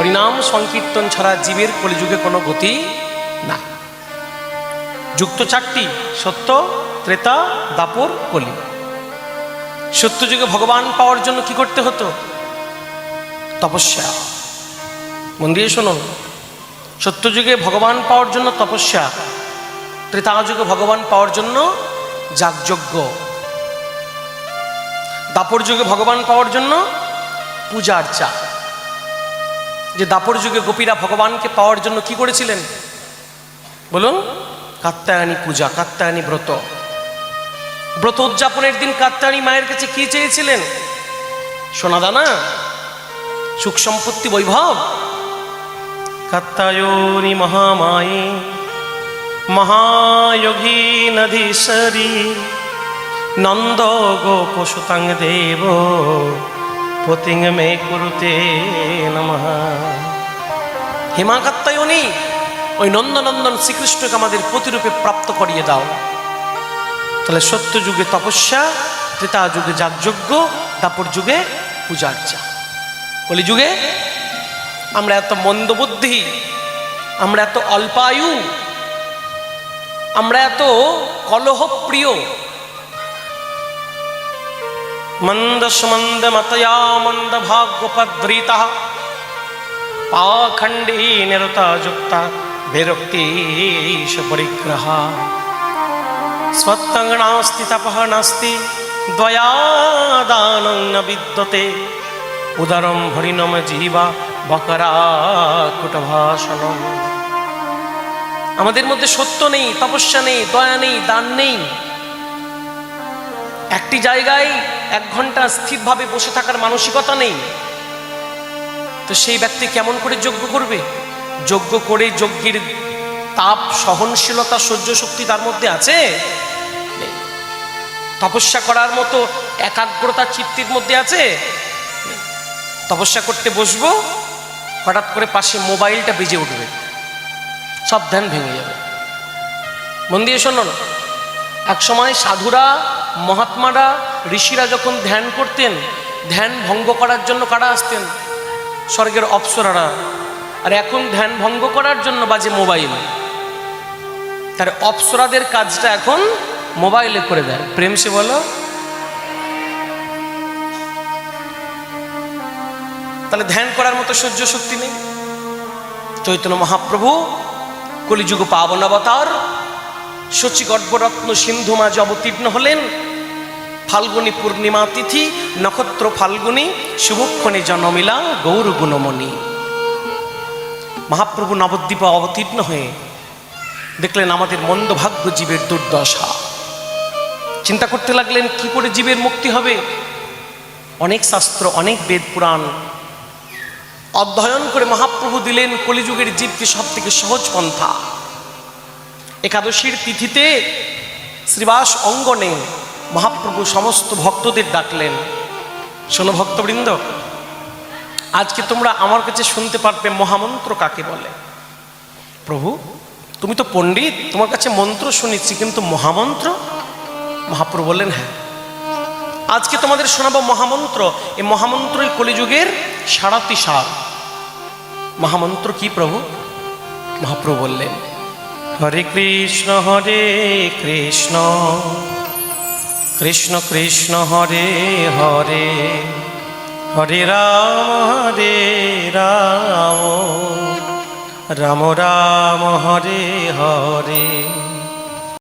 হরিনাম সংকীর্তন ছাড়া জীবের কলিযুগে কোনো গতি না। যুক্ত চারটি: সত্য, ত্রেতা, দাপর, কলি। সত্য যুগে ভগবান পাওয়ার জন্য কি করতে হতো? তপস্যা। মন দিয়ে শুনুন, সত্য যুগে ভগবান পাওয়ার জন্য তপস্যা, ত্রেতা যুগে ভগবান পাওয়ার জন্য যাগযজ্ঞ, দাপর যুগে ভগবান পাওয়ার জন্য পূজা আর্চা। যে দাপর যুগে গোপীরা ভগবানকে পাওয়ার জন্য কি করেছিলেন বলুন? কাত্যায়নী পূজা, কাত্যায়নী ব্রত। ব্রত উদযাপনের দিন কাত্যায়নী মায়ের কাছে কি চেয়েছিলেন? সোনাদানা, সুখ সম্পত্তি, বৈভব। কাত্যায়নী মহামায়ে মহায়োগী নদীশ্বরী নন্দ গোপ সুতাং দেব পতিং মে কুরুতে নমঃ। হেমা কাত্যায়নী, ওই নন্দনন্দন শ্রীকৃষ্ণকে আমাদের প্রতিরূপে প্রাপ্ত করিয়ে দাও। তাহলে সত্য যুগে তপস্যা, ত্রেতা যুগে যাগযজ্ঞ, দাপর যুগে পূজা আর্চা। কলিযুগে আমরা এত মন্দবুদ্ধি, আমরা এত অল্পায়ু, আমরা এত কলহপ্রিয়, মন্দস্মন্দ মতয়া মন্দ ভাগ্যোপদ্রীতা পাখণ্ডী নিরতা যুক্তা বিরক্তিশ পরিগ্রহা স্বত্তং নাস্তি তপঃ নাস্তি দ্বয়াদানং ন বিদ্যতে উদারম হরিণম জীবা বকরাকুটভাষণম। আমাদের মধ্যে সত্য নেই, তপস্যা নেই, দয়া নেই, দান নেই। একটি জায়গায় 1 ঘন্টা স্থিরভাবে বসে থাকার মানসিকতা নেই। তো সেই ব্যক্তি কেমন করে যজ্ঞ করবে? যজ্ঞ করে যজ্ঞের তাপ, সহনশীলতা, সহ্য শক্তি তার মধ্যে আছে? তপস্যা করার মতো একাগ্রতা চিত্তের মধ্যে আছে? তপস্যা করতে বসবো, হঠাৎ করে পাশে মোবাইলটা বেজে উঠবে, সব ধ্যান ভেঙে যাবে। মন দিয়ে শুনুন, এক সময় সাধুরা, মহাত্মারা, ঋষিরা যখন ধ্যান করতেন, ধ্যান ভঙ্গ করার জন্য কারা আসতেন? স্বর্গের অপ্সরারা। আর এখন ধ্যান ভঙ্গ করার জন্য বাজে মোবাইল। তার অপ্সরাদের কাজটা এখন মোবাইলে করে দেয়। প্রেম সে বলো। তাহলে ধ্যান করার মতো সহ্য শক্তি নেই। চৈতন্য মহাপ্রভু কলিযুগ পাবন অবতার শচী গর্ভরত্ন সিন্ধু মাঝে অবতীর্ণ হলেন। ফাল্গুনী পূর্ণিমা তিথি, নক্ষত্র ফাল্গুনী, শুভক্ষণে জন্মিলা গৌর গুণমণি। মহাপ্রভু নবদ্বীপে অবতীর্ণ হয়ে দেখলেন আমাদের মন্দভাগ্য জীবের দুর্দশা। চিন্তা করতে লাগলেন কি করে জীবের মুক্তি হবে। অনেক শাস্ত্র, অনেক বেদ পুরাণ অধ্যয়ন করে মহাপ্রভু দিলেন কলিযুগের জীবকে সব থেকে সহজ পন্থা। একাদশীর তিথিতে শ্রীবাস অঙ্গনে মহাপ্রভু সমস্ত ভক্তদের ডাকলেন, শোনো ভক্তবৃন্দ, আজকে তোমরা আমার কাছে শুনতে পারবে মহামন্ত্র কাকে বলে। প্রভু, তুমি তো পণ্ডিত, তোমার কাছে মন্ত্র শুনেছি, কিন্তু মহামন্ত্র? মহাপ্রভু বললেন, হ্যাঁ, আজকে তোমাদের শোনাবো মহামন্ত্র। এই মহামন্ত্রই কলিযুগের সারাতিসার। মহামন্ত্র কি প্রভু? মহাপ্রভু বললেন, হরে কৃষ্ণ কৃষ্ণ কৃষ্ণ হরে হরে, হরে রাম রাম রাম হরে হরে।